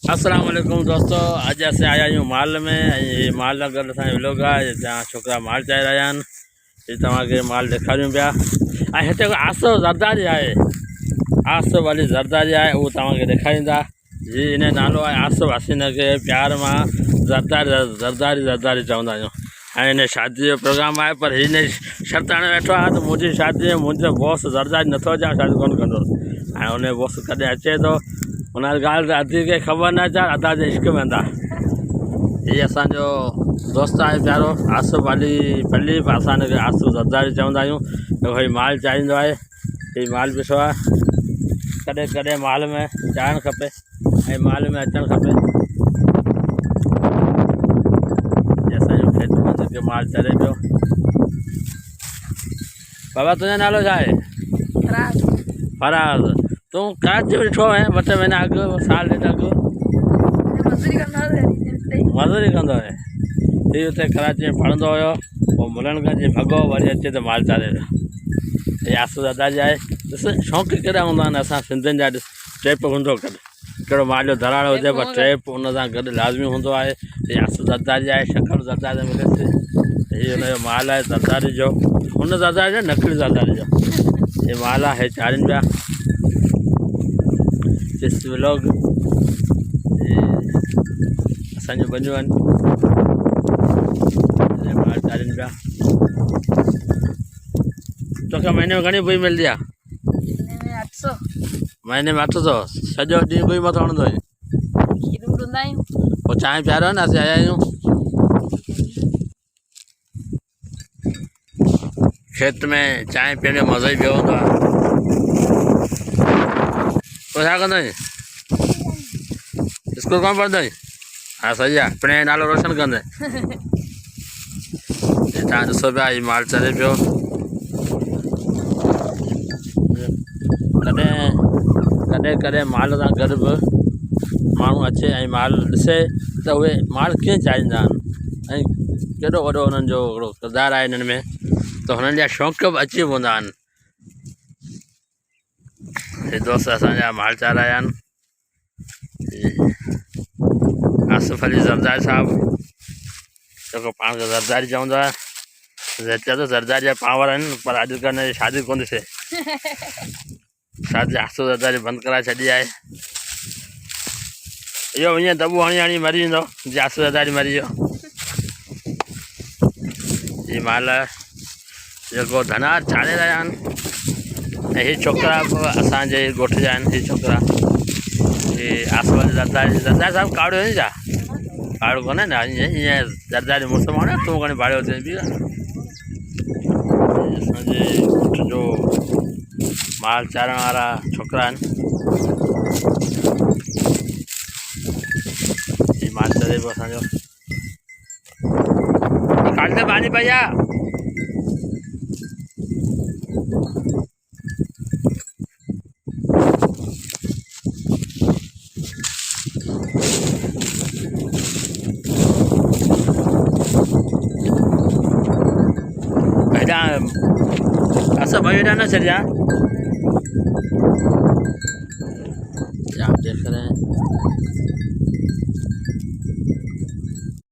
अस्सलाम वालेकुम दोस्तों, अज असें आया आहियूं माल में। ये माल का गॾु असांजो व्लॉग आहे जहाँ छोकिरा माल चाहे रहिया आहिनि। ये तव्हांखे माल ॾेखारियूं पिया। ऐं हिते आसो ज़रदारी आहे, आसो वाली ज़रदारी आहे, उहो तव्हांखे ॾेखारींदा। जी इन नालो आहे आसो। असीं हिनखे प्यार मां ज़रदारी ज़रदारी ज़रदारी चवंदा आहियूं। ऐं हिन शादी जो प्रोग्राम आहे, पर हिन शर्त हाणे वेठो आहे त मुंहिंजी शादी में मुंहिंजो बॉस ज़रदारी नथो अचे, शादी कोन कंदो। ऐं उन बॉस कॾहिं अचे थो, उन ॻाल्हि त अधी खे ख़बर न अचे, अधा जे इश्क में वेंदा। हीअ असांजो दोस्त आहे प्यारो आसो वाली पली, पर असां हिनखे आसो ज़रदारी चवंदा आहियूं। भई माल चाहींदो आहे, हीउ माल ॾिसो आहे। कॾहिं कॾहिं माल में चाढ़णु खपे ऐं माल में अचणु खपे। असांजो खेत में जेके माल चरे पियो। बाबा तुंहिंजो नालो छा आहे? फराज़। तूं कराची में ॾिठो आहे 2 महीना अॻु, साल ॾेढ अॻु मज़ूरी कंदो आहे। हीउ हुते कराची में पढ़ंदो हुयो, पोइ मुलनगंज भॻो, वरी अचे त माल चारे पियो। हीअ आसो ज़रदारी आहे। ॾिस शौक़ु केॾा हूंदा आहिनि असां सिंधियुनि जा। ॾिस ट्रेप हूंदो गॾु, कहिड़ो माल जो दराड़ हुजे, पर ट्रेप हुन सां गॾु लाज़मी हूंदो आहे। हीअ आसो ज़रदारी आहे, शक्ल ज़रदारी मिले थी। हीअ हुनजो माल आहे ज़रदारी जो, हुन ज़रदारी जो नकली ज़रदारी जो। हीअ माल आहे, हे चाढ़नि पिया। दिस व्लॉग असांजो बनियूं आहिनि, माल चाढ़नि पिया। तोखे महीने में घणी बुई मिलंदी आहे? महीने में 800। सॼो ॾींहुं बुई मथां हणंदो आहीं? पोइ चांहि पियारो न, असीं आया आहियूं खेत में। चांहि पीअण जो मज़ो ई ॿियो हूंदो आहे। पोइ छा कंदो आहीं? स्कूल कोन पढ़ंदो आहीं? हा सही आहे, पिणे जो नालो रोशन कंदे। तव्हां ॾिसो पिया, हीउ माल चरे पियो। कॾहिं कॾहिं माल सां गॾु बि माण्हू अचे ऐं माल ॾिसे त उहे माल कीअं चाहींदा आहिनि, ऐं केॾो वॾो हुननि जो हिकिड़ो किरदारु आहे हिननि में, त हुननि जा शौक़ु बि अची वेंदा आहिनि। हे दोस्त असांजा माल चाराया आहिनि। आसिफ अली ज़रदारी साहिबु, जेको पाण खे ज़रदारी चवंदो आहे। चए थो ज़रदारी जा पावर आहिनि, पर अॼुकल्ह हिन जी शादी कोन ॾिसे। शादी आसो ज़रदारी बंदि कराए छॾी आहे। इहो हीअं दॿो हणी हणी मरी वेंदो, जीअं आसो ज़रदारी मरी वियो। हीअ माल जेको धनार चाढ़े रहिया आहिनि। ऐं हीअ छोकिरा बि असांजे ॻोठ जा आहिनि। हीअ छोकिरा आसो वाली ज़रदारी साहिबु काड़ो आहे छा? काड़ो कोन्हे न, ईअं ज़रदारी मुसलमान आहे, तूं घणी भाड़ियो थिए बि। असांजे ॻोठ जो माल चारण वारा छोकिरा आहिनि। हीअ माल चरे पियो असांजो। काल त पानी पई आहे। ऐसा भाई ना चल जा। आप देख रहे हैं